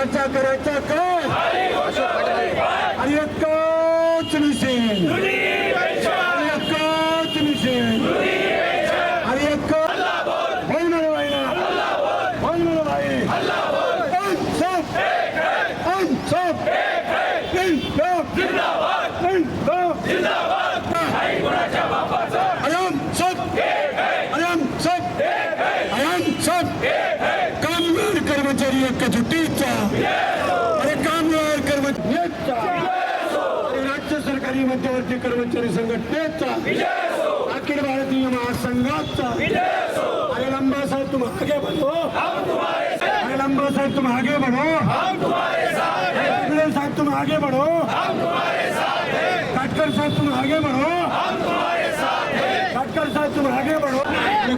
करायचा काय आणि एकच मिशन आणि एकच मिशन आणि एक कामगार कर्मचारी एकजुटीचा अरे कामगार कर्मचारी अरे राज्य सरकारी मध्यवर्ती कर्मचारी संघटनेचा अखिल भारतीय महासंघाचा अरे लंबा साहब तुम आगे बढ़ो अरे लंबा साहब तुम आगे बढ़ो साहब तुम आगे बढ़ो काटकर साहब तुम आगे बढ़ो काटकर साहब तुम आगे बढ़ो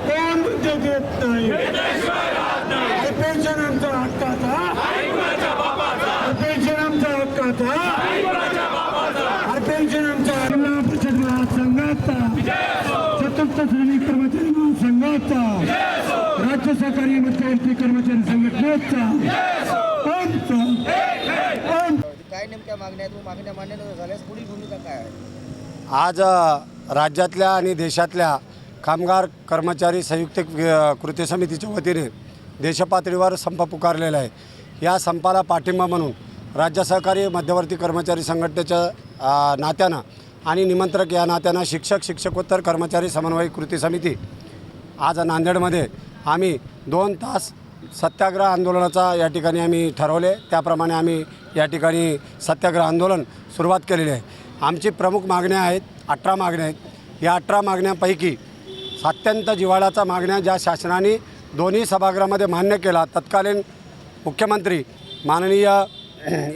कोण म्हणजे देत नाही पेन्शन आमच्या हक्काचा पेन्शन आमच्या हक्काचा पेन्शन आमच्या जिल्हा परिषद महासंघाचा चतुर्थ श्रेणी कर्मचारी महासंघाचा राज्य सहकारी मध्यवर्ती कर्मचारी संघटनेचा काय नेमक्या मागण्या आहेत मागण्या मान्य न झाल्यास पुढील भूमिका काय आहे? आज राज्यातल्या आणि देशातल्या कामगार कर्मचारी संयुक्त कृती समितीच्या वतीने देशपातळीवर संप पुकारलेला आहे। या संपाला पाठिंबा म्हणून राज्य सहकारी मध्यवर्ती कर्मचारी संघटनेच्या नात्यानं आणि निमंत्रक या नात्यानं शिक्षकोत्तर कर्मचारी समन्वय कृती समिती आज नांदेडमध्ये आम्ही 2 तास सत्याग्रह आंदोलनाचा या ठिकाणी आम्ही ठरवले। त्याप्रमाणे आम्ही या ठिकाणी सत्याग्रह आंदोलन सुरुवात केलेली आहे। आमची प्रमुख मागण्या आहेत 18 मागण्या आहेत। या 18 मागण्यांपैकी अत्यंत जिव्हाळ्याच्या मागण्या ज्या शासनाने दोन्ही सभागृहामध्ये मान्य केला, तत्कालीन मुख्यमंत्री माननीय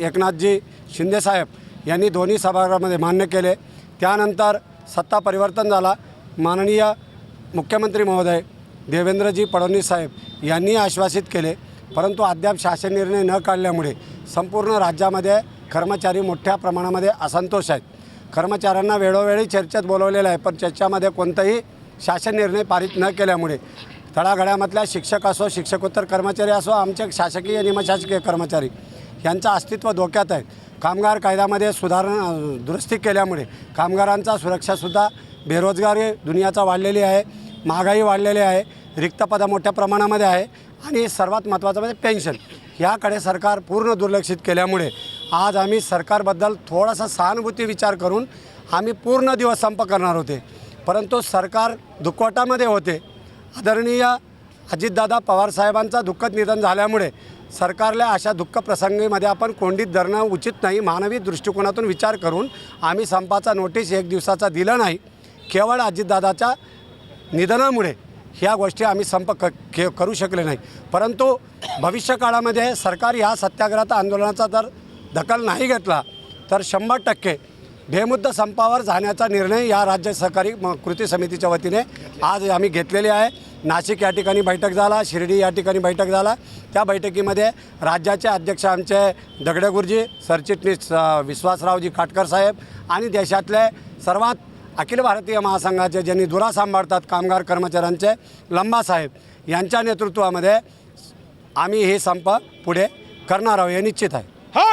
एकनाथजी शिंदेसाहेब यांनी दोन्ही सभागृहामध्ये मान्य केले। त्यानंतर सत्ता परिवर्तन झाला, माननीय मुख्यमंत्री महोदय देवेंद्रजी फडणवीस साहेब यांनी आश्वासित केले, परंतु अद्याप शासन निर्णय न काढल्यामुळे संपूर्ण राज्यामध्ये कर्मचारी मोठ्या प्रमाणामध्ये असंतोष आहेत। कर्मचाऱ्यांना वेळोवेळी चर्चेत बोलवलेलं आहे, पण चर्चामध्ये कोणताही शासन निर्णय पारित न केल्यामुळे तळागाळामधल्या शिक्षक असो, शिक्षकोत्तर कर्मचारी असो, आमचे शासकीय निमशासकीय कर्मचारी यांचं अस्तित्व धोक्यात आहे। कामगार कायद्यामध्ये दुरुस्ती केल्यामुळे कामगारांचा सुरक्षासुद्धा, बेरोजगारी दुनियाचा वाढलेली आहे, महागाई वाढलेली आहे, रिक्त पदं मोठ्या प्रमाणामध्ये आहे आणि सर्वात महत्त्वाचं म्हणजे पेन्शन याकडे सरकार पूर्ण दुर्लक्षित केल्यामुळे आज आम्ही सरकारबद्दल थोडासा सहानुभूती विचार करून आम्ही पूर्ण दिवस संप करणार होते, परंतु सरकार दुखवटामध्ये होते। आदरणीय अजितदादा पवारसाहेबांचा दुःखद निधन झाल्यामुळे सरकारला अशा दुःख प्रसंगीमध्ये आपण कोंडीत धरणं उचित नाही, मानवी दृष्टिकोनातून विचार करून आम्ही संपाचा नोटीस 1 दिवसाचा दिला नाही। केवळ अजितदादाच्या निधनामुळे ह्या गोष्टी आम्ही संप करू शकले नाही, परंतु भविष्यकाळामध्ये सरकार ह्या सत्याग्रह आंदोलनाचा जर दखल नाही घेतला तर 100% बेमुद्दा संपावर जाण्याचा निर्णय या राज्य सहकारी कृती समितीच्या वतीने आज आम्ही घेतलेले आहे। नाशिक या ठिकाणी बैठक झाला, शिर्डी या ठिकाणी बैठक झाला। त्या बैठकीमध्ये राज्याचे अध्यक्ष आमचे दगडे गुरुजी, सरचिटणीस विश्वासरावजी काटकर साहेब आणि देशातले सर्वात अखिल भारतीय महासंघाचे ज्यांनी धुरा सांभाळतात कामगार कर्मचाऱ्यांचे लंबा साहेब यांच्या नेतृत्वामध्ये आम्ही हे संप पुढे करणार आहोत हे निश्चित आहे।